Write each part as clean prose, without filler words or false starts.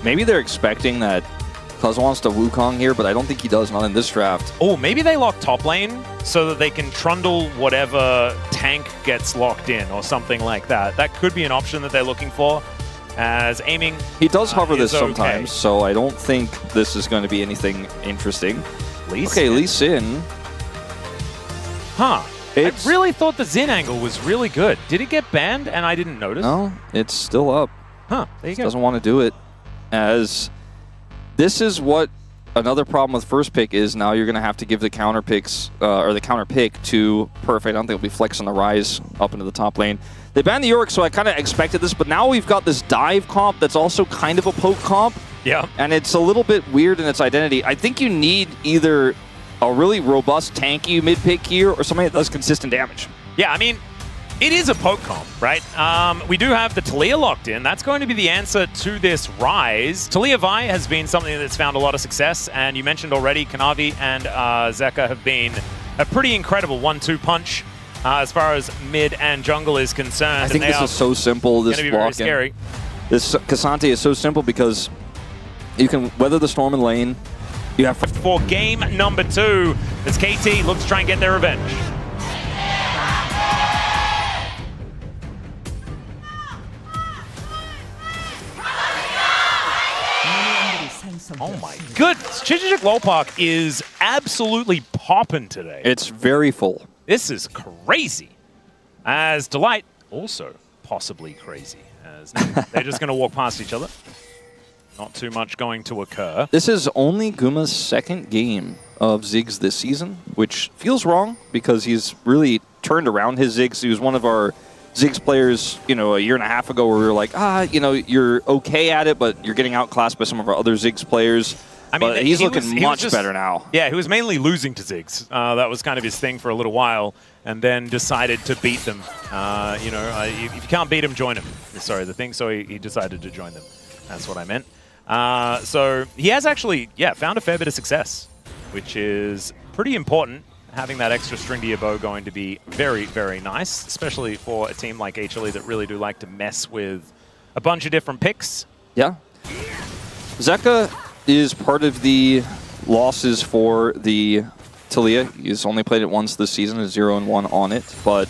Maybe they're expecting that Cuz wants to Wukong here, but I don't think he does, not in this draft. Oh, maybe they lock top lane so that they can trundle whatever tank gets locked in or something like that. That could be an option that they're looking for, as aiming He does hover this sometimes, okay. so I don't think this is going to be anything interesting. Lee Okay, Sin. Lee Sin. Huh. It's- I really thought the Xin angle was really good. Did it get banned and I didn't notice? No, it's still up. Huh, there you go. Doesn't want to do it, as this is what another problem with first pick is. Now you're going to have to give the counter picks, or the counter pick to Perfect. I don't think it'll be Flex on the Rise up into the top lane. They banned the York, so I kind of expected this, but now we've got this dive comp that's also kind of a poke comp. Yeah. And it's a little bit weird in its identity. I think you need either a really robust tanky mid pick here or somebody that does consistent damage. Yeah, I mean, it is a poke comp, right? We do have the Talia locked in. That's going to be the answer to this Rise. Talia Vi has been something that's found a lot of success, and you mentioned already Kanavi and Zeka have been a pretty incredible 1-2 punch as far as mid and jungle is concerned. I think this is so simple, this going to be very block. scary. This Cassante is so simple because you can weather the storm in lane. You have For game number 2, as KT looks to try and get their revenge. Oh my goodness, Chichijik Lolpark is absolutely popping today. It's very full. This is crazy. As Delight, also possibly crazy. As they're just going to walk past each other. Not too much going to occur. This is only Guma's second game of Ziggs this season, which feels wrong because he's really turned around his Ziggs. He was one of our Ziggs players, you know, a year and a half ago where we were like, you know, you're okay at it, but you're getting outclassed by some of our other Ziggs players. I mean, but he's looking much better now. Yeah, he was mainly losing to Ziggs. That was kind of his thing for a little while, and then decided to beat them. You know, if you can't beat him, join him. Sorry, the thing. So he decided to join them. That's what I meant. So he has actually, found a fair bit of success, which is pretty important. Having that extra string to your bow going to be very, very nice, especially for a team like HLE that really do like to mess with a bunch of different picks. Yeah. Zeka is part of the losses for the Talia. He's only played it once this season, a 0-1 on it, but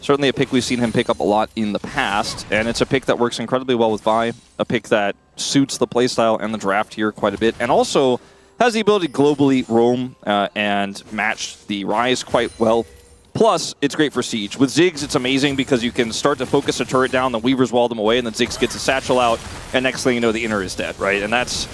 certainly a pick we've seen him pick up a lot in the past, and it's a pick that works incredibly well with Vi, a pick that suits the playstyle and the draft here quite a bit, and also has the ability to globally roam and match the Rise quite well. Plus, it's great for Siege. With Ziggs, it's amazing because you can start to focus a turret down, the Weavers wall them away, and then Ziggs gets a satchel out, and next thing you know, the Inner is dead, right? And that's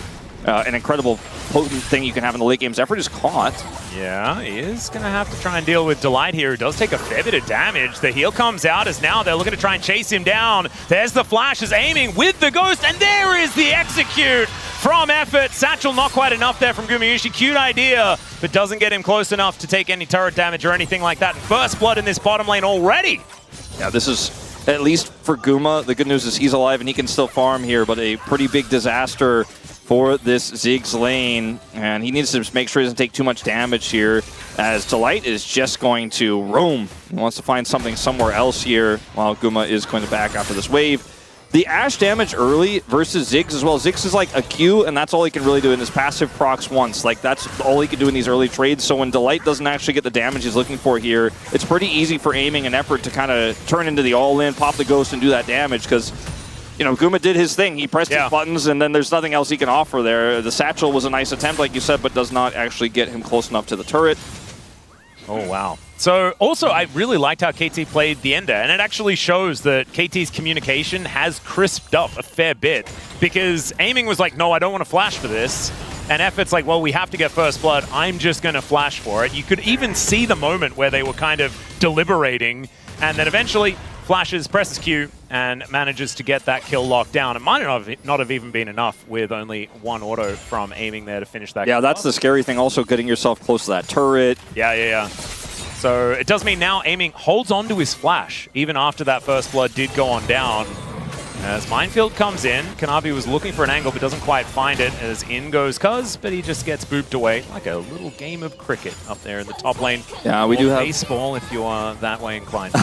an incredible, potent thing you can have in the late games. Effort is caught. Yeah, he is going to have to try and deal with Delight here, who does take a fair bit of damage. The heal comes out as now they're looking to try and chase him down. There's the flash, is aiming with the Ghost, and there is the execute from Effort. Satchel not quite enough there from Gumayusi. Cute idea, but doesn't get him close enough to take any turret damage or anything like that. First blood in this bottom lane already. Yeah, this is, at least for Guma, the good news is he's alive and he can still farm here, but a pretty big disaster for this Ziggs lane, and he needs to just make sure he doesn't take too much damage here, as Delight is just going to roam. He wants to find something somewhere else here, while Guma is going to back after this wave. The Ashe damage early versus Ziggs as well. Ziggs is like a Q, and that's all he can really do in his passive procs once. Like, that's all he can do in these early trades, so when Delight doesn't actually get the damage he's looking for here, it's pretty easy for aiming and Effort to kind of turn into the all-in, pop the Ghost, and do that damage, because you know, Guma did his thing. He pressed his buttons, and then there's nothing else he can offer there. The Satchel was a nice attempt, like you said, but does not actually get him close enough to the turret. Oh, wow. So, also, I really liked how KT played the Ender, and it actually shows that KT's communication has crisped up a fair bit, because aiming was like, no, I don't want to flash for this, and Effort's like, well, we have to get first blood. I'm just going to flash for it. You could even see the moment where they were kind of deliberating, and then eventually flashes, presses Q, and manages to get that kill locked down. It might not have even been enough with only one auto from aiming there to finish that. Yeah, that's the scary thing, also getting yourself close to that turret. Yeah. So it does mean now aiming holds on to his flash, even after that first blood did go on down. As Minefield comes in, Kanavi was looking for an angle but doesn't quite find it, as in goes Cuz, but he just gets booped away like a little game of cricket up there in the top lane. Yeah, we do have baseball if you are that way inclined.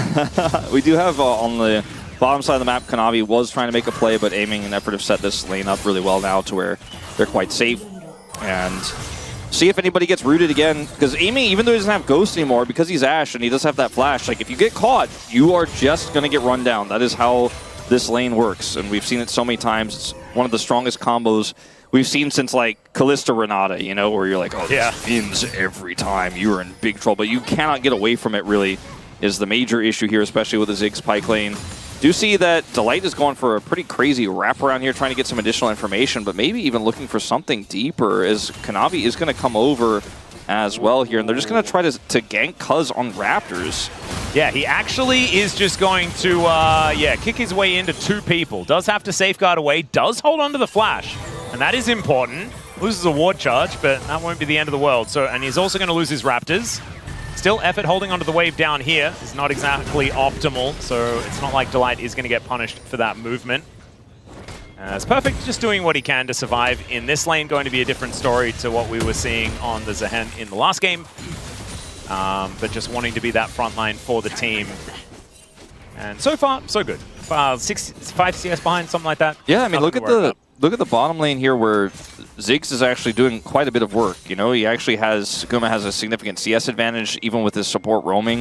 We do have on the Bottom side of the map, Kanavi was trying to make a play, but aiming and effort have set this lane up really well now to where they're quite safe. And see if anybody gets rooted again, because aiming, even though he doesn't have Ghost anymore, because he's Ashe and he does have that flash, like if you get caught, you are just going to get run down. That is how this lane works, and we've seen it so many times. It's one of the strongest combos we've seen since like Kalista Renata, you know, where you're like, oh, yeah, this wins every time. You're in big trouble, but you cannot get away from it, really, is the major issue here, especially with the Ziggs Pike lane. Do see that Delight is going for a pretty crazy wraparound here, trying to get some additional information, but maybe even looking for something deeper, as Kanavi is going to come over as well here, and they're just going to try to gank Cuz on Raptors. Yeah, he actually is just going to, kick his way into 2 people. Does have to safeguard away, does hold on to the flash, and that is important. Loses a ward charge, but that won't be the end of the world. So, and he's also going to lose his Raptors. Still, effort holding onto the wave down here is not exactly optimal, so it's not like Delight is going to get punished for that movement. It's Perfect just doing what he can to survive in this lane. Going to be a different story to what we were seeing on the Zehen in the last game. But just wanting to be that front line for the team. And so far, so good. 5 CS behind, something like that. Yeah, I mean, look at the bottom lane here where Ziggs is actually doing quite a bit of work. You know, he actually has, Guma has a significant CS advantage even with his support roaming.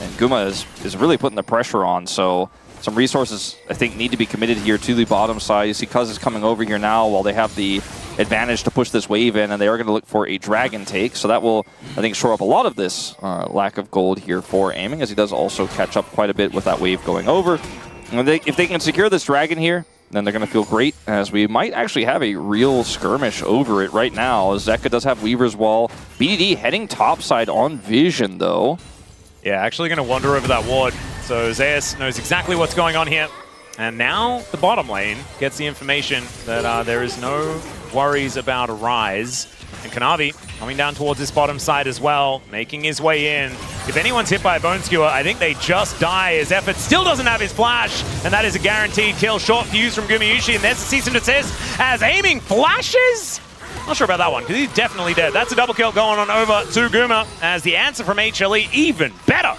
And Guma is really putting the pressure on, so some resources, I think, need to be committed here to the bottom side. You see Cuz is coming over here now while they have the advantage to push this wave in, and they are going to look for a dragon take. So that will, I think, shore up a lot of this lack of gold here for aiming, as he does also catch up quite a bit with that wave going over. And if they can secure this dragon here, then they're going to feel great, as we might actually have a real skirmish over it right now. Zeka does have Weaver's Wall. BDD heading topside on Vision, though. Yeah, actually going to wander over that ward. So Zeus knows exactly what's going on here. And now the bottom lane gets the information that there is no worries about a rise. And Kanavi coming down towards this bottom side as well, making his way in. If anyone's hit by a Bone Skewer, I think they just die. His effort still doesn't have his flash, and that is a guaranteed kill. Short fuse from Gumayusi, and there's the cease and desist as aiming flashes. Not sure about that one, because he's definitely dead. That's a double kill going on over to Guma, as the answer from HLE even better.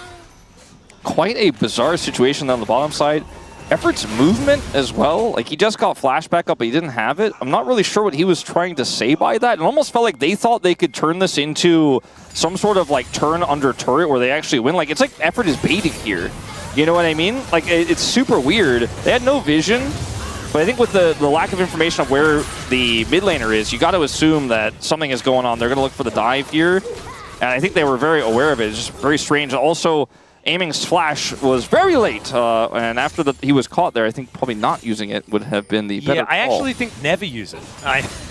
Quite a bizarre situation on the bottom side. Effort's movement as well. Like, he just got flashback up, but he didn't have it. I'm not really sure what he was trying to say by that. It almost felt like they thought they could turn this into some sort of, like, turn under turret where they actually win. Like, it's like Effort is baiting here. You know what I mean? Like, it's super weird. They had no vision, but I think with the lack of information of where the mid laner is, you got to assume that something is going on. They're going to look for the dive here, and I think they were very aware of it. It's just very strange. Also, Aiming's flash was very late, and after he was caught there, I think probably not using it would have been the better call. I actually think never use it,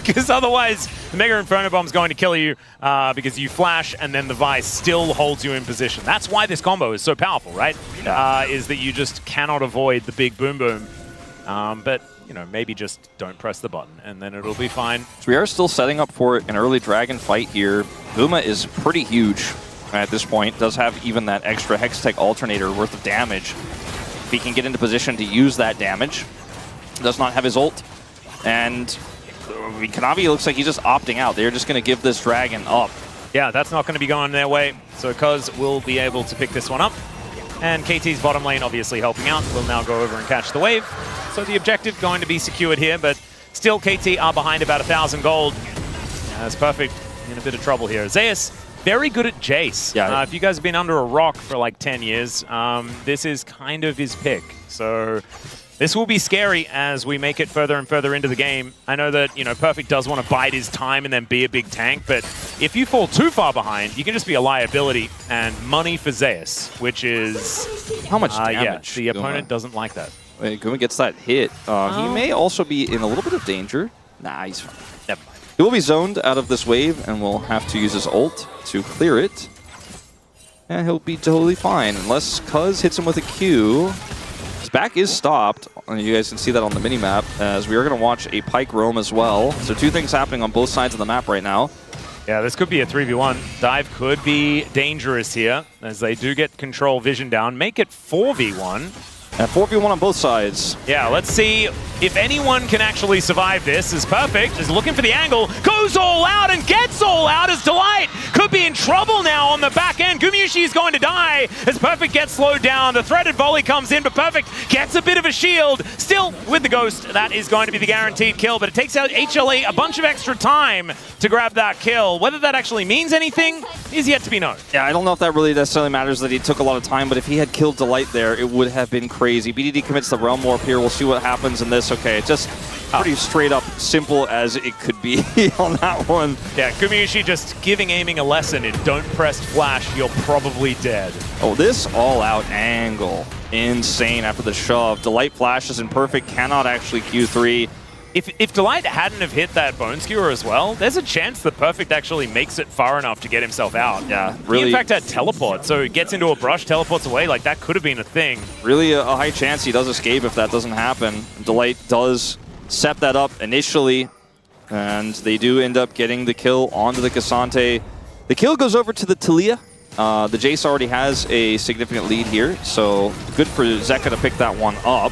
because otherwise the Mega Inferno Bomb's going to kill you because you flash and then the Vice still holds you in position. That's why this combo is so powerful, right? Yeah. Is that you just cannot avoid the big boom boom. But, you know, maybe just don't press the button and then it'll be fine. So we are still setting up for an early dragon fight here. Guma is pretty huge at this point. Does have even that extra Hextech alternator worth of damage. If he can get into position to use that damage. Does not have his ult. And Kanavi looks like he's just opting out. They're just going to give this dragon up. Yeah, that's not going to be going their way. So Cuz will be able to pick this one up. And KT's bottom lane obviously helping out. Will now go over and catch the wave. So the objective going to be secured here, but still KT are behind about 1,000 gold. Yeah, that's perfect. In a bit of trouble here. Zeus, very good at Jace. Yeah. If you guys have been under a rock for like 10 years, this is kind of his pick. So this will be scary as we make it further and further into the game. I know that, you know, Perfect does want to bide his time and then be a big tank, but if you fall too far behind, you can just be a liability and money for Zeus, which is... How much damage? Yeah, the opponent doesn't like that. Guma gets that hit. He may also be in a little bit of danger. Nah, he's fine. Never mind. He will be zoned out of this wave, and will have to use his ult to clear it. And he'll be totally fine, unless Cuz hits him with a Q. His back is stopped, and you guys can see that on the minimap, as we are going to watch a Pike roam as well. So 2 things happening on both sides of the map right now. Yeah, this could be a 3v1. Dive could be dangerous here, as they do get control vision down. Make it 4v1. And 4v1 on both sides. Yeah, let's see if anyone can actually survive this. Is Perfect is looking for the angle, goes all out and gets all out as Delight could be in trouble now on the back end. Gumayusi is going to die as Perfect gets slowed down. The threaded volley comes in, but Perfect gets a bit of a shield. Still with the Ghost, that is going to be the guaranteed kill, but it takes out HLE a bunch of extra time to grab that kill. Whether that actually means anything is yet to be known. Yeah, I don't know if that really necessarily matters that he took a lot of time, but if he had killed Delight there, it would have been crazy. BDD commits the Realm Warp here. We'll see what happens in this. Okay, just pretty straight up simple as it could be on that one. Yeah, Gumayusi just giving aiming a lesson in don't press flash, you're probably dead. Oh, this all-out angle. Insane after the shove. Delight flashes and Perfect cannot actually Q3. If Delight hadn't have hit that Bone Skewer as well, there's a chance that Perfect actually makes it far enough to get himself out. Yeah, really. He in fact had teleport, so he gets into a brush, teleports away, like that could have been a thing. Really a high chance he does escape if that doesn't happen. Delight does set that up initially, and they do end up getting the kill onto the Cassante. The kill goes over to the Talia. The Jace already has a significant lead here, so good for Zeka to pick that one up.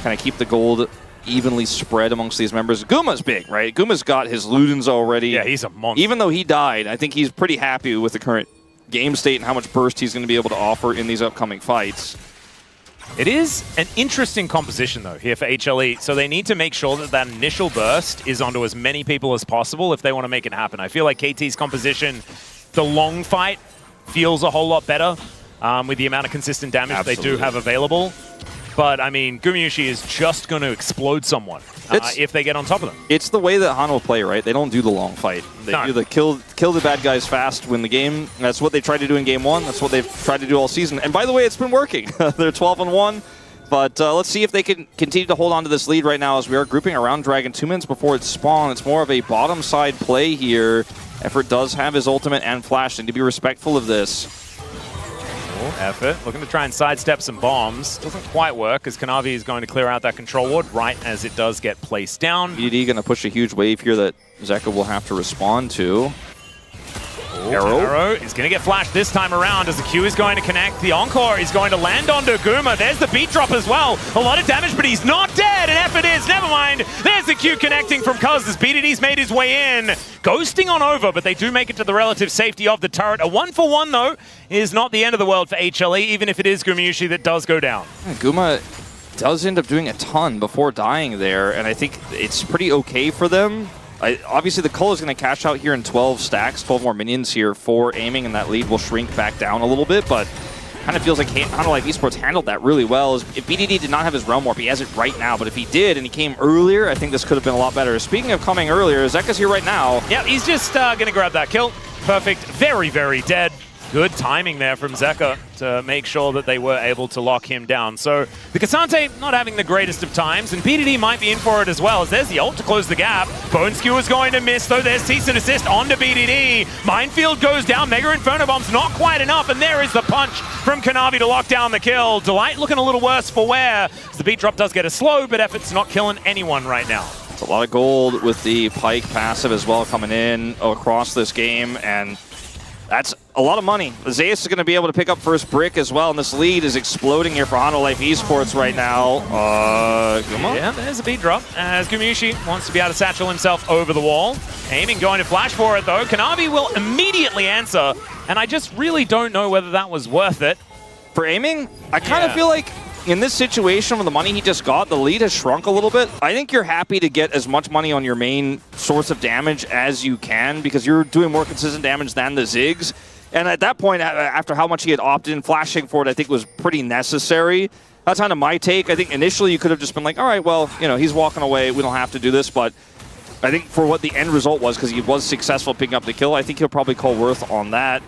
Kind of keep the gold evenly spread amongst these members. Guma's big, right? Guma's got his Ludens already. Yeah, he's a monster. Even though he died, I think he's pretty happy with the current game state and how much burst he's going to be able to offer in these upcoming fights. It is an interesting composition, though, here for HLE. So they need to make sure that that initial burst is onto as many people as possible if they want to make it happen. I feel like KT's composition, the long fight, feels a whole lot better with the amount of consistent damage they do have available. But, I mean, Gumayusi is just going to explode someone if they get on top of them. It's the way that HANWHA play, right? They don't do the long fight. They do the kill the bad guys fast, win the game. That's what they tried to do in Game 1. That's what they've tried to do all season. And by the way, it's been working. They're 12-1. But let's see if they can continue to hold on to this lead right now as we are grouping around Dragon 2 minutes before its spawn. It's more of a bottom side play here. Effort does have his ultimate and flash. Need to be respectful of this. Effort looking to try and sidestep some bombs. Doesn't quite work as Kanavi is going to clear out that control ward right as it does get placed down. BDD going to push a huge wave here that Zeka will have to respond to. Arrow is going to get flashed this time around as the Q is going to connect. The Encore is going to land onto Guma. There's the beat drop as well. A lot of damage, but he's not dead. And Effort is, never mind. There's the Q connecting from Cuz as BDD's made his way in. Ghosting on over, but they do make it to the relative safety of the turret. A 1-for-1, though, is not the end of the world for HLE, even if it is Gumayusi that does go down. Guma does end up doing a ton before dying there, and I think it's pretty okay for them. Obviously, the Cull is going to cash out here in 12 stacks, 12 more minions here for aiming, and that lead will shrink back down a little bit, but kind of feels like HANWHA Life Esports handled that really well. If BDD did not have his Realm Warp, he has it right now, but if he did and he came earlier, I think this could have been a lot better. Speaking of coming earlier, Zeka's here right now. Yeah, he's just going to grab that kill. Perfect. Very, very dead. Good timing there from Zeka to make sure that they were able to lock him down. So the Cassante not having the greatest of times, and BDD might be in for it as well, as there's the ult to close the gap. Bone Skewer's going to miss, though. There's cease and assist onto BDD. Minefield goes down. Mega Inferno Bomb's not quite enough, and there is the punch from Kanavi to lock down the kill. Delight looking a little worse for wear. The beat drop does get a slow, but Effort's not killing anyone right now. It's a lot of gold with the Pike passive as well coming in across this game, and that's a lot of money. Zeus is going to be able to pick up first brick as well, and this lead is exploding here for HANWHA Life Esports right now. Guma? Yeah, there's a beat drop as Gumayusi wants to be able to satchel himself over the wall. Aiming, going to flash for it though. Kanavi will immediately answer, and I just really don't know whether that was worth it. For aiming, I kind of feel like in this situation with the money he just got, the lead has shrunk a little bit. I think you're happy to get as much money on your main source of damage as you can because you're doing more consistent damage than the Ziggs. And at that point, after how much he had opted in, flashing for it I think was pretty necessary. That's kind of my take. I think initially you could have just been like, all right, well, you know, he's walking away. We don't have to do this. But I think for what the end result was, because he was successful picking up the kill, I think he'll probably call worth on that.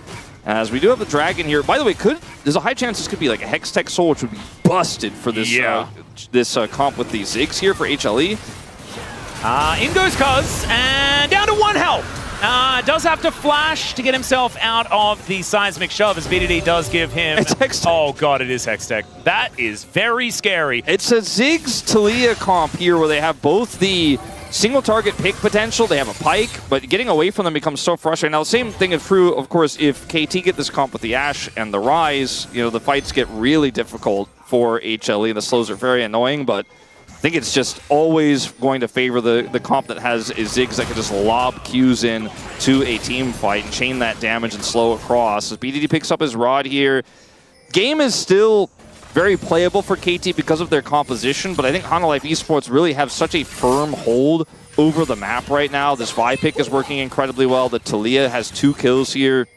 As we do have the Dragon here. By the way, there's a high chance this could be like a Hextech Soul, which would be busted for this comp with the Ziggs here for HLE. In goes Cuz, and down to 1 health. Does have to flash to get himself out of the seismic shove as BDD does give him... It's Hextech. Oh god, it is Hextech. That is very scary. It's a Ziggs Talia comp here where they have both the single target pick potential. They have a Pike, but getting away from them becomes so frustrating. Now, the same thing is true, of course, if KT get this comp with the Ashe and the Rise, you know, the fights get really difficult for HLE. The slows are very annoying, but I think it's just always going to favor the comp that has a Ziggs that can just lob Qs in to a team fight and chain that damage and slow across. As BDD picks up his Rod here, game is still very playable for KT because of their composition, but I think HANWHA Life Esports really have such a firm hold over the map right now. This Vi pick is working incredibly well. The Talia has 2 kills here.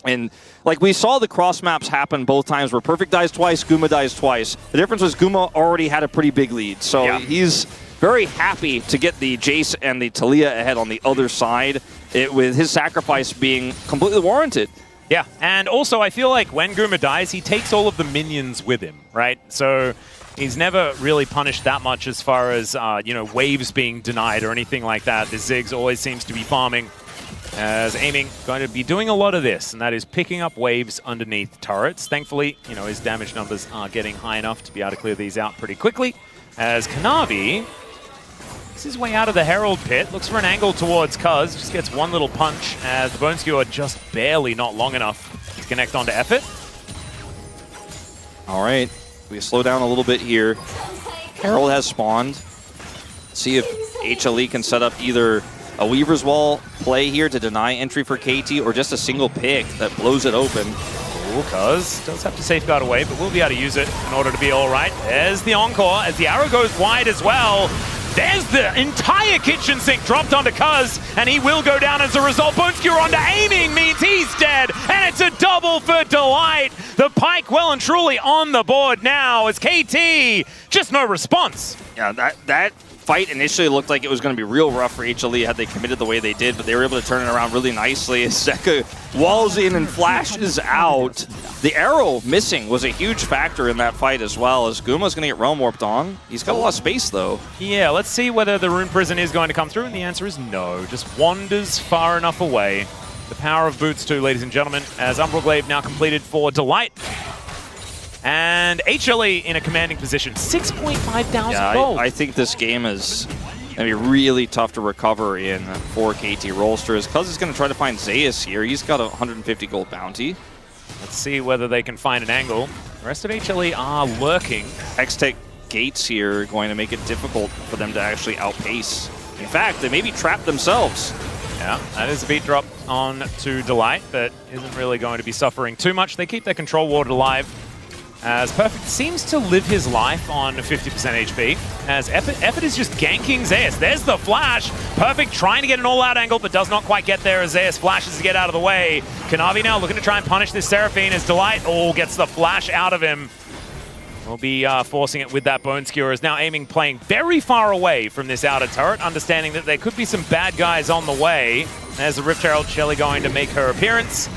And like we saw the cross maps happen both times where Perfect dies twice, Guma dies twice. The difference was Guma already had a pretty big lead. So he's very happy to get the Jace and the Talia ahead on the other side, with his sacrifice being completely warranted. Yeah, and also I feel like when Guma dies, he takes all of the minions with him, right? So he's never really punished that much as far as, you know, waves being denied or anything like that. The Ziggs always seems to be farming, as Aiming going to be doing a lot of this, and that is picking up waves underneath turrets. Thankfully, you know, his damage numbers are getting high enough to be able to clear these out pretty quickly, as Kanavi makes his way out of the Herald pit, looks for an angle towards Cuz, just gets one little punch as the Bone Skewer just barely not long enough to connect onto Effort. All right, we slow down a little bit here. Herald has spawned. See if HLE can set up either a Weaver's Wall play here to deny entry for KT or just a single pick that blows it open. Ooh, Cuz does have to safeguard away, but we'll be able to use it in order to be all right. There's the Encore as the arrow goes wide as well. There's the entire kitchen sink dropped onto Cuz, and he will go down as a result. Bone Skewer onto Aiming means he's dead, and it's a double for Delight. The Pike well and truly on the board now as KT, just no response. Yeah, that fight initially looked like it was going to be real rough for HLE had they committed the way they did, but they were able to turn it around really nicely as Zeka walls in and flashes out. The arrow missing was a huge factor in that fight as well, as Guma's going to get realm warped on. He's got a lot of space though. Yeah, let's see whether the Rune Prison is going to come through, and the answer is no. Just wanders far enough away. The power of boots too, ladies and gentlemen, as Umbral Glaive now completed for Delight. And HLE in a commanding position, 6,500 gold. I think this game is going to be really tough to recover in for KT ROLSTER. Cuz is going to try to find Zeus here. He's got a 150 gold bounty. Let's see whether they can find an angle. The rest of HLE are lurking. Hextech gates here are going to make it difficult for them to actually outpace. In fact, they maybe trap themselves. Yeah, that is a beat drop on to Delight, but isn't really going to be suffering too much. They keep their control ward alive, as Perfect seems to live his life on 50% HP, as Effort is just ganking Zeus. There's the flash. Perfect trying to get an all-out angle, but does not quite get there as Zeus flashes to get out of the way. Kanavi now looking to try and punish this Seraphine as Delight, gets the flash out of him. We'll be forcing it with that Bone Skewer, as now Aiming playing very far away from this outer turret, understanding that there could be some bad guys on the way. There's the Rift Herald, Shelly going to make her appearance,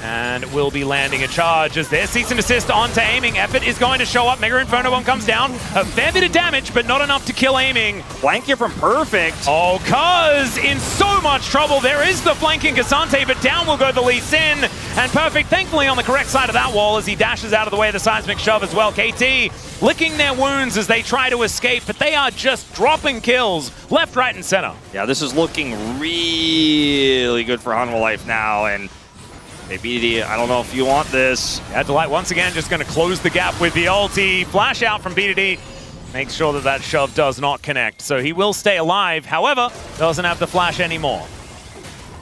and will be landing a charge as their cease and desist onto Aiming. Effort is going to show up. Mega Inferno Bomb comes down. A fair bit of damage, but not enough to kill Aiming. Flank here from Perfect. Oh, Cuz in so much trouble. There is the flanking Cassante, but down will go the Lee Sin. And Perfect, thankfully, on the correct side of that wall as he dashes out of the way of the seismic shove as well. KT licking their wounds as they try to escape, but they are just dropping kills left, right, and center. Yeah, this is looking really good for HANWHA Life now, and hey, BDD, I don't know if you want this. Yeah, Delight once again just going to close the gap with the ulti. Flash out from BDD. Makes sure that that shove does not connect. So he will stay alive. However, doesn't have the flash anymore.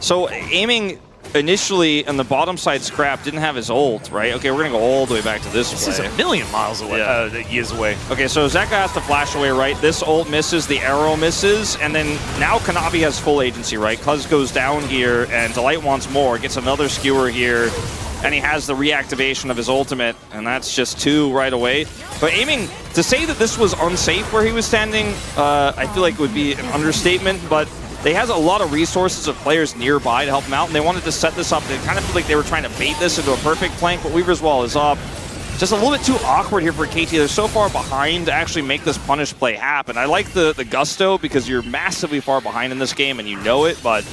So Aiming initially on the bottom side scrap didn't have his ult, right? Okay, we're going to go all the way back to this This play. is a million miles away, years away. Okay, so Zeka has to flash away, right? This ult misses, the arrow misses, and then now Kanavi has full agency, right? Cuz goes down here, and Delight wants more, gets another skewer here, and he has the reactivation of his ultimate, and that's just 2 right away. But Aiming, to say that this was unsafe where he was standing, I feel like it would be an understatement, but they has a lot of resources of players nearby to help them out, and they wanted to set this up. They kind of feel like they were trying to bait this into a perfect flank, but Weaver's Wall is up. Just a little bit too awkward here for KT. They're so far behind to actually make this punish play happen. I like the gusto because you're massively far behind in this game and you know it, but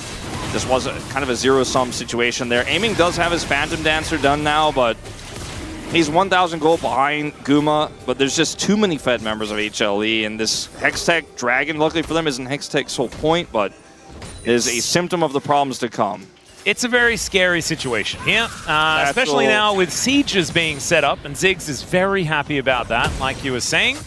this was kind of a zero-sum situation there. Aiming does have his Phantom Dancer done now, but He's 1,000 gold behind Guma, but there's just too many Fed members of HLE, and this Hextech Dragon, luckily for them, isn't Hextech's whole point, but is a symptom of the problems to come. It's a very scary situation here, especially now with sieges being set up, and Ziggs is very happy about that, like you were saying.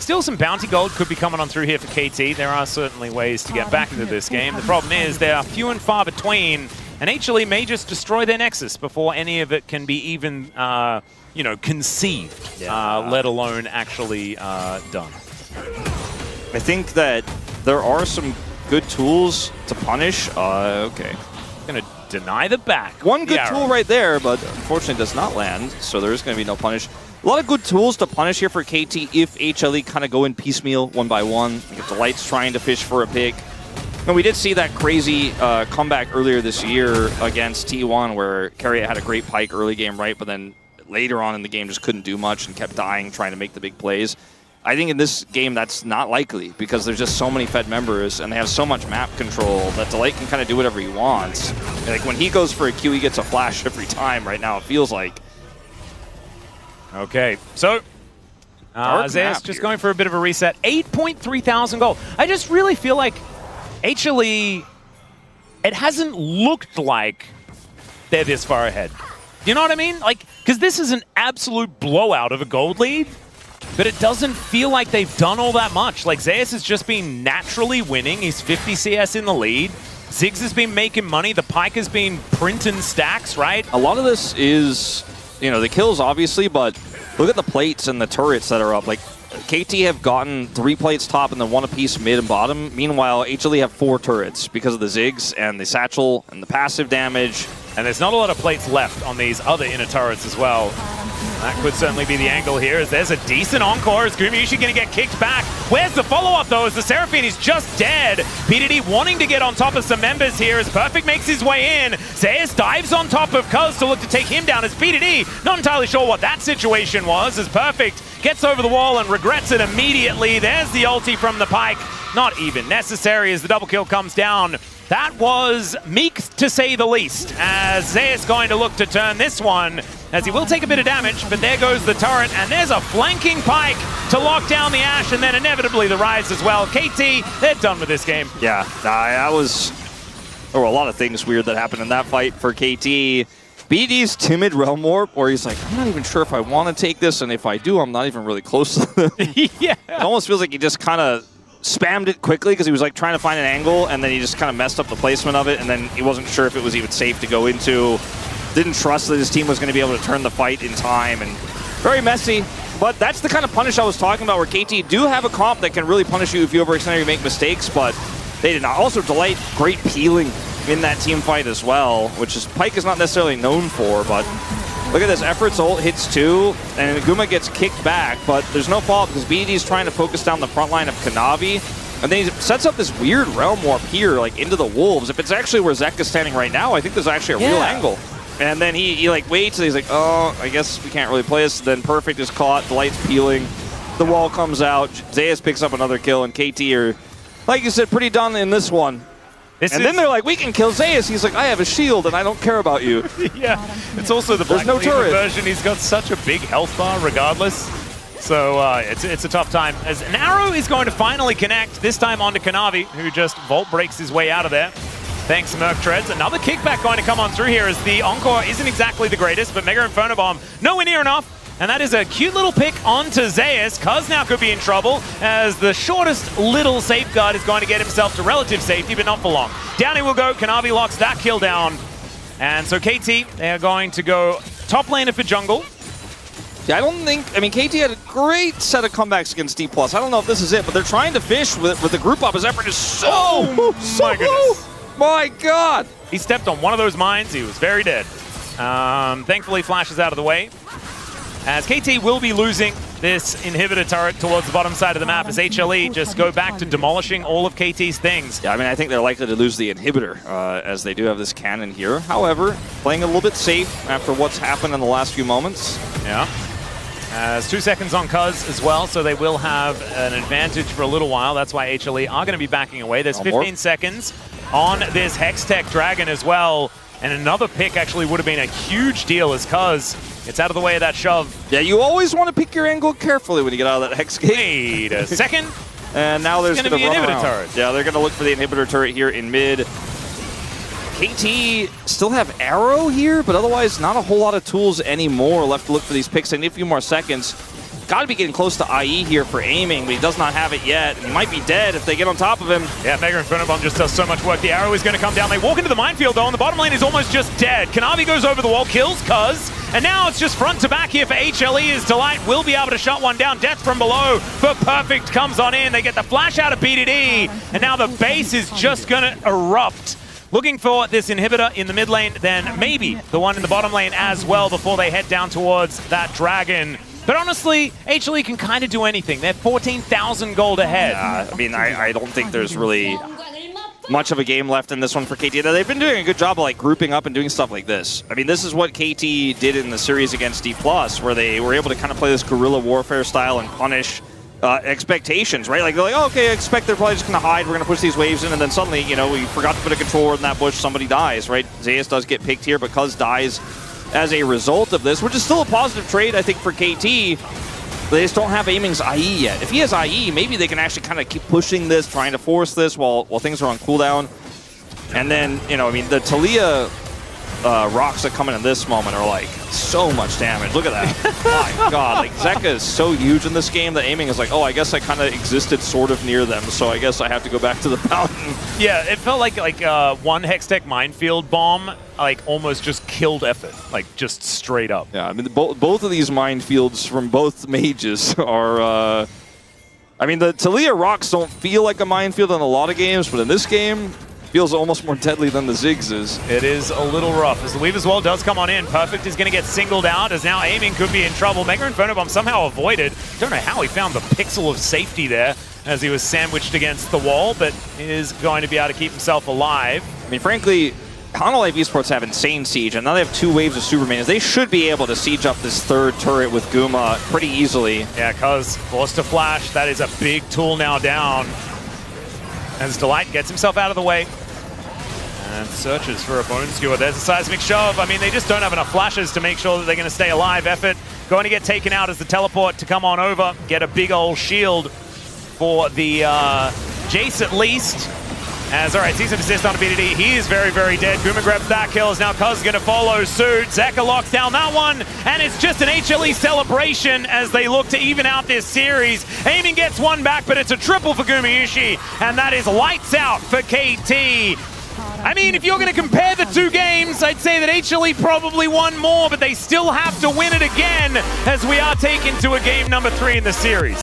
Still some bounty gold could be coming on through here for KT. There are certainly ways to get back into this game. The problem is they are few and far between, and HLE may just destroy their Nexus before any of it can be even, you know, conceived, let alone actually done. I think that there are some good tools to punish. Okay. Gonna deny the back. One good tool right there, but unfortunately does not land, so there is going to be no punish. A lot of good tools to punish here for KT if HLE kind of go in piecemeal, one by one. Like if the Light's trying to fish for a pick. And we did see that crazy comeback earlier this year against T1 where Keria had a great pike early game, right? But then later on in the game just couldn't do much and kept dying trying to make the big plays. I think in this game that's not likely because there's just so many Fed members and they have so much map control that Delight can kind of do whatever he wants. And like when he goes for a Q, he gets a flash every time right now, it feels like. Okay, so Zeus just going for a bit of a reset. 8.3 thousand gold. I just really feel like HLE, it hasn't looked like they're this far ahead. You know what I mean? Like, because this is an absolute blowout of a gold lead. But it doesn't feel like they've done all that much. Like, Zeus has just been naturally winning. He's 50 CS in the lead. Ziggs has been making money. The Pike has been printing stacks, right? A lot of this is, you know, the kills, obviously, but look at the plates and the turrets that are up. Like, KT have gotten 3 plates top and then 1 apiece mid and bottom. Meanwhile, HLE have 4 turrets because of the Ziggs and the Satchel and the passive damage. And there's not a lot of plates left on these other inner turrets as well. That could certainly be the angle here, as there's a decent encore. Is Gumayusi going to get kicked back? Where's the follow-up, though, as the Seraphine is just dead? PDD wanting to get on top of some members here as Perfect makes his way in. Zeus dives on top of Cuz to look to take him down as PDD. Not entirely sure what that situation was, as Perfect gets over the wall and regrets it immediately. There's the ulti from the Pike. Not even necessary as the double kill comes down. That was meek, to say the least, as Zeus going to look to turn this one, as he will take a bit of damage, but there goes the turret, and there's a flanking Pike to lock down the Ashe, and then inevitably the Rise as well. KT, they're done with this game. Yeah, there were a lot of things weird that happened in that fight for KT. BD's timid Realm Warp, where he's like, I'm not even sure if I want to take this, and if I do, I'm not even really close to them. Yeah. It almost feels like he just kind of spammed it quickly because he was like trying to find an angle, and then he just kind of messed up the placement of it, and then he wasn't sure if it was even safe to go into. Didn't trust that his team was going to be able to turn the fight in time, and very messy. But that's the kind of punish I was talking about, where KT do have a comp that can really punish you if you overextend or you make mistakes, but they did not. Also, Delight, great peeling in that team fight as well, which is Pike is not necessarily known for, but look at this. Effort's ult hits 2, and Guma gets kicked back, but there's no fault because BD's trying to focus down the front line of Kanavi, and then he sets up this weird Realm Warp here, like into the Wolves. If it's actually where Zek is standing right now, I think there's actually a real angle. And then he like waits, and he's like, oh, I guess we can't really play this. Then Perfect is caught, the Light's peeling, the wall comes out, Zeus picks up another kill, and KT are, like you said, pretty done in this one. Then they're like, we can kill Zeus. He's like, I have a shield and I don't care about you. Yeah, it's also the Black version. He's got such a big health bar regardless. So it's a tough time. As an arrow is going to finally connect, this time onto Kanavi, who just vault breaks his way out of there. Thanks, Merc Treads. Another kickback going to come on through here as the Encore isn't exactly the greatest, but Mega Inferno Bomb nowhere near enough. And that is a cute little pick onto Zeus. Cuz now could be in trouble as the shortest little safeguard is going to get himself to relative safety, but not for long. Down he will go. Kanavi locks that kill down. And so KT, they are going to go top laner for jungle. Yeah, I mean, KT had a great set of comebacks against D+. I don't know if this is it, but they're trying to fish with the group up. His effort is so low. My God. He stepped on one of those mines. He was very dead. Thankfully, flashes out of the way, as KT will be losing this inhibitor turret towards the bottom side of the map as HLE just go back to demolishing all of KT's things. Yeah, I mean, I think they're likely to lose the inhibitor as they do have this cannon here. However, playing a little bit safe after what's happened in the last few moments. Yeah. As 2 seconds on Cuz as well, so they will have an advantage for a little while. That's why HLE are going to be backing away. There's 15 seconds on this Hextech Dragon as well. And another pick actually would have been a huge deal as Cuz It's out of the way of that shove. Yeah, you always want to pick your angle carefully when you get out of that Hex gate. Wait a second. And now there's going to be an run inhibitor around. turret. Yeah, they're going to look for the inhibitor turret here in mid. KT still have arrow here, but otherwise not a whole lot of tools anymore left to look for these picks. They need a few more seconds. Got to be getting close to IE here for aiming, but he does not have it yet. He might be dead if they get on top of him. Yeah, Mega Inferno Bomb just does so much work. The arrow is going to come down. They walk into the minefield, though, and the bottom lane is almost just dead. Kanavi goes over the wall, kills Cuz, and now it's just front to back here for HLE as Delight will be able to shut one down. Death from below, but Perfect comes on in. They get the flash out of BDD, and now the base is just going to erupt. Looking for this inhibitor in the mid lane, then maybe the one in the bottom lane as well before they head down towards that dragon. But honestly, HLE can kind of do anything. They're 14,000 gold ahead. I mean, I don't think there's really much of a game left in this one for KT. They've been doing a good job of like grouping up and doing stuff like this. I mean, this is what KT did in the series against D+, where they were able to kind of play this guerrilla warfare style and punish expectations, right? Like, they're like, oh, okay, I expect they're probably just going to hide. We're going to push these waves in, and then suddenly, you know, we forgot to put a controller in that bush. Somebody dies, right? Zeus does get picked here, but Cuz dies as a result of this, which is still a positive trade, I think, for KT. They just don't have Aiming's IE yet. If he has IE, maybe they can actually kind of keep pushing this, trying to force this while things are on cooldown. And then, you know, I mean, the Talia rocks that come in this moment are like so much damage. Look at that. My God, like Zeka is so huge in this game that Aiming is like, oh, I guess I kind of existed sort of near them, so I guess I have to go back to the fountain. Yeah, it felt like one Hextech minefield bomb like almost just killed Effort, like just straight up. Yeah, I mean, both of these minefields from both mages are, I mean, the Talia rocks don't feel like a minefield in a lot of games, but in this game, feels almost more deadly than the Ziggs is. It is a little rough as the Weave as well does come on in. Perfect is going to get singled out as now Aiming could be in trouble. Mega Inferno Bomb somehow avoided. Don't know how he found the pixel of safety there as he was sandwiched against the wall, but is going to be able to keep himself alive. I mean, frankly, HANWHA Esports have insane siege, and now they have 2 waves of Supermans. They should be able to siege up this 3rd turret with Guma pretty easily. Yeah, Cuz forced to flash. That is a big tool now down. As Delight gets himself out of the way. And searches for a bone skewer. There's a seismic shove. I mean, they just don't have enough flashes to make sure that they're going to stay alive. Effort going to get taken out as the teleport to come on over. Get a big old shield for the Jace at least. As, all right, sees an assist on a BDD. He is very, very dead. Guma grabs that kill. As now Cuz going to follow suit. Zeka locks down that one. And it's just an HLE celebration as they look to even out this series. Aiming gets one back, but it's a triple for Gumayusi. And that is lights out for KT. I mean, if you're going to compare the 2 games, I'd say that HLE probably won more, but they still have to win it again as we are taken to a game number 3 in the series.